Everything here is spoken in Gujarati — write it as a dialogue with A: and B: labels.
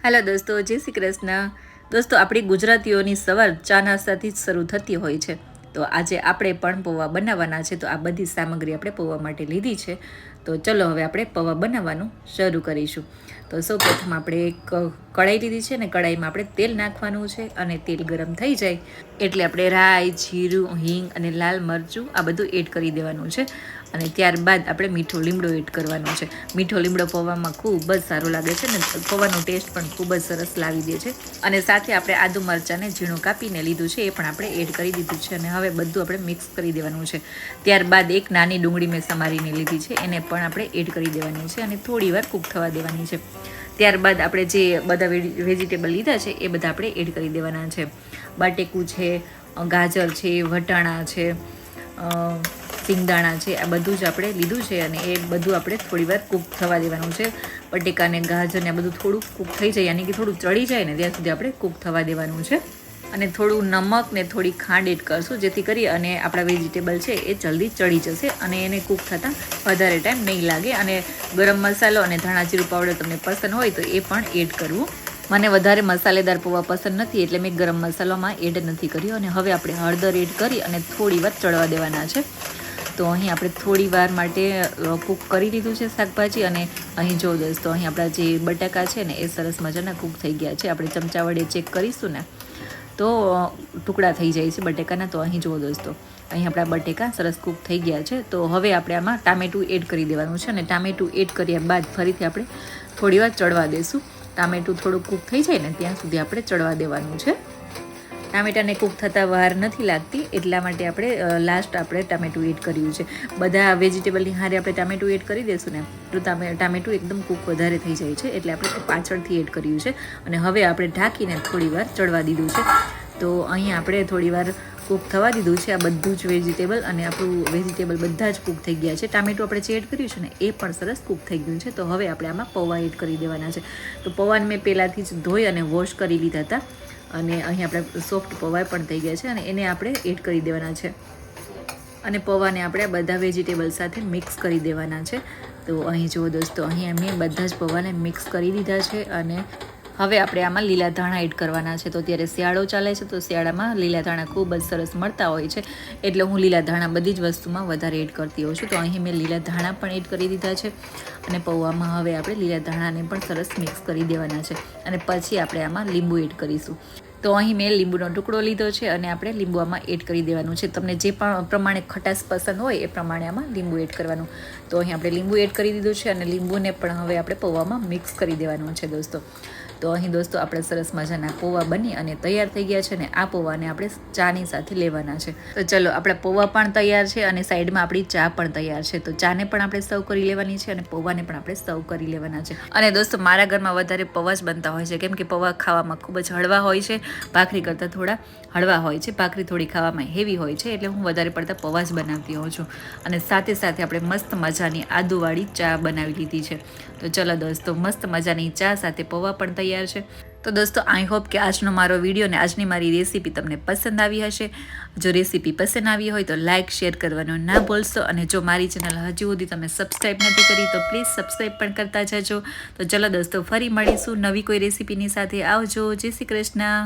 A: હેલો દોસ્તો, જય શ્રી કૃષ્ણ. દોસ્તો, આપણી ગુજરાતીઓની સવાર ચા નાસ્તાથી જ શરૂ થતી હોય છે. તો આજે આપણે પણ પૌવા બનાવવાના છે. તો આ બધી સામગ્રી આપણે પૌવા માટે લીધી છે. તો ચલો હવે આપણે પૌવા બનાવવાનું શરૂ કરીશું. તો સૌપ્રથમ આપણે એક કઢાઈ લીધી છે ને કઢાઈમાં આપણે તેલ નાખવાનું છે અને તેલ ગરમ થઈ જાય એટલે આપણે રાઈ, જીરું, હિંગ અને લાલ મરચું આ બધું એડ કરી દેવાનું છે. અને ત્યારબાદ આપણે મીઠો લીમડો એડ કરવાનો છે. મીઠો લીમડો પૌવામાં ખૂબ જ સારો લાગે છે ને પૌવાનો ટેસ્ટ પણ ખૂબ જ સરસ લાવી દે છે. અને સાથે આપણે આદુ મરચાંને ઝીણું કાપીને લીધું છે, એ પણ આપણે એડ કરી દીધું છે. અને હવે બધું આપણે મિક્સ કરી દેવાનું છે. ત્યારબાદ એક નાની ડુંગળી મેં સમારીને લીધી છે, એને પણ આપણે એડ કરી દેવાની છે અને થોડી વાર કૂક થવા દેવાની છે. ત્યારબાદ આપણે જે બધા વેજીટેબલ લીધા છે એ બધા આપણે એડ કરી દેવાના છે. બટેકું છે, ગાજર છે, વટાણા છે, સિંગદાણા છે, આ બધું જ આપણે લીધું છે અને એ બધું આપણે થોડી વાર કૂક થવા દેવાનું છે. બટેકાને ગાજરને આ બધું થોડું કૂક થઈ જાય, યાની કે થોડું ચડી જાય ને ત્યાં સુધી આપણે કૂક થવા દેવાનું છે. અને થોડું નમક ને થોડી ખાંડ એડ કરશું, જેથી કરી અને આપણા વેજીટેબલ છે એ જલ્દી ચડી જશે અને એને કૂક થતાં વધારે ટાઈમ નહીં લાગે. અને ગરમ મસાલો અને ધાણા જીરું પાવડર તમને પસંદ હોય તો એ પણ એડ કરવું. મને વધારે મસાલેદાર પૌવા પસંદ નથી એટલે મેં ગરમ મસાલામાં એડ નથી કર્યો. અને હવે આપણે હળદર એડ કરી અને થોડી વાર ચડવા દેવાના છે. તો અહીં આપણે થોડી વાર માટે કૂક કરી લીધું છે શાકભાજી. અને અહીં જો દોસ્તો, અહીં આપણા જે બટાકા છે ને એ સરસ મજાના કૂક થઈ ગયા છે. આપણે ચમચા વડે ચેક કરીશું ને તો ટુકડા થઈ જાય છે બટેકાના. તો અહીં જુઓ દોસ્તો, અહીં આપણા બટેકા સરસ કૂક થઈ ગયા છે. તો હવે આપણે આમાં ટામેટું એડ કરી દેવાનું છે. અને ટામેટું એડ કર્યા બાદ ફરીથી આપણે થોડી વાર ચડવા દઈશું. ટામેટું થોડું કૂક થઈ જાય ને ત્યાં સુધી આપણે ચડવા દેવાનું છે. ટામેટાને કૂક થતાં વાર નથી લાગતી એટલા માટે આપણે લાસ્ટ આપણે ટામેટું એડ કર્યું છે. બધા વેજીટેબલની હારે આપણે ટામેટું એડ કરી દઈશું ને તો ટામેટું એકદમ કૂક વધારે થઈ જાય છે, એટલે આપણે પાછળથી એડ કર્યું છે. અને હવે આપણે ઢાંકીને થોડી વાર ચડવા દીધું છે. તો અહીં આપણે થોડી વાર કૂક થવા દીધું છે આ બધું જ વેજીટેબલ. અને આપણું વેજીટેબલ બધા જ કૂક થઈ ગયા છે. ટામેટું આપણે જે એડ કર્યું છે ને એ પણ સરસ કૂક થઈ ગયું છે. તો હવે આપણે આમાં પૌવા એડ કરી દેવાના છે. તો પૌવાને મેં પહેલાંથી જ ધોઈ અને વોશ કરી લીધા હતા. અને અહીં આપણે સોફ્ટ પૌવા પણ થઈ ગયા છે અને એને આપણે એડ કરી દેવાના છે. અને પૌવાને આપણે બધા વેજીટેબલ સાથે મિક્સ કરી દેવાના છે. તો અહીં જુઓ દોસ્તો, અહીં મેં બધા જ પૌવાને મિક્સ કરી દીધા છે. અને હવે આપણે આમાં લીલા ધાણા એડ કરવાના છે. તો અત્યારે શિયાળો ચાલે છે, તો શિયાળામાં લીલા ધાણા ખૂબ જ સરસ મળતા હોય છે, એટલે હું લીલા ધાણા બધી જ વસ્તુમાં વધારે એડ કરતી હોઉં છું. તો અહીં મેં લીલા ધાણા પણ એડ કરી દીધા છે. અને પૌવામાં હવે આપણે લીલા ધાણાને પણ સરસ મિક્સ કરી દેવાના છે. અને પછી આપણે આમાં લીંબુ એડ કરીશું. તો અહીં મેં લીંબુનો ટુકડો લીધો છે અને આપણે લીંબુ આમાં એડ કરી દેવાનું છે. તમને જે પણ પ્રમાણે ખટાશ પસંદ હોય એ પ્રમાણે આમાં લીંબુ એડ કરવાનું. તો અહીં આપણે લીંબુ એડ કરી દીધું છે અને લીંબુને પણ હવે આપણે પૌવામાં મિક્સ કરી દેવાનું છે દોસ્તો. તો અહીં દોસ્તો આપણે સરસ મજાના પૌવા બની અને તૈયાર થઈ ગયા છે. ને આ પૌવાને આપણે ચાની સાથે લેવાના છે. તો ચલો, આપણા પૌવા પણ તૈયાર છે અને સાઈડમાં આપણી ચા પણ તૈયાર છે. તો ચાને પણ આપણે સર્વ કરી લેવાની છે અને પૌવાને પણ આપણે સર્વ કરી લેવાના છે. અને દોસ્તો, મારા ઘરમાં વધારે પૌવા જ બનતા હોય છે, કેમ કે પૌવા ખાવામાં ખૂબ જ હળવા હોય છે. ભાખરી કરતાં થોડા હળવા હોય છે. ભાખરી થોડી ખાવામાં હેવી હોય છે, એટલે હું વધારે પડતા પૌવા જ બનાવતી હોઉં છું. અને સાથે સાથે આપણે મસ્ત મજાની આદુવાળી ચા બનાવી લીધી છે. તો ચલો દોસ્તો, મસ્ત મજાની ચા સાથે પૌવા પણ તૈયાર છે. તો દોસ્તો, આઈ હોપ કે આજનો મારો વિડીયો ને આજની મારી રેસીપી તમને પસંદ આવી હશે. જો રેસીપી પસંદ આવી હોય તો લાઇક શેર કરવાનું ના ભૂલશો. અને જો મારી ચેનલ હજુ સુધી તમે સબસ્ક્રાઈબ નથી કરી તો પ્લીઝ સબસ્ક્રાઈબ પણ કરતા જજો. તો ચલો દોસ્તો, ફરી મળીશું નવી કોઈ રેસીપીની સાથે. આવજો. જય શ્રી કૃષ્ણ.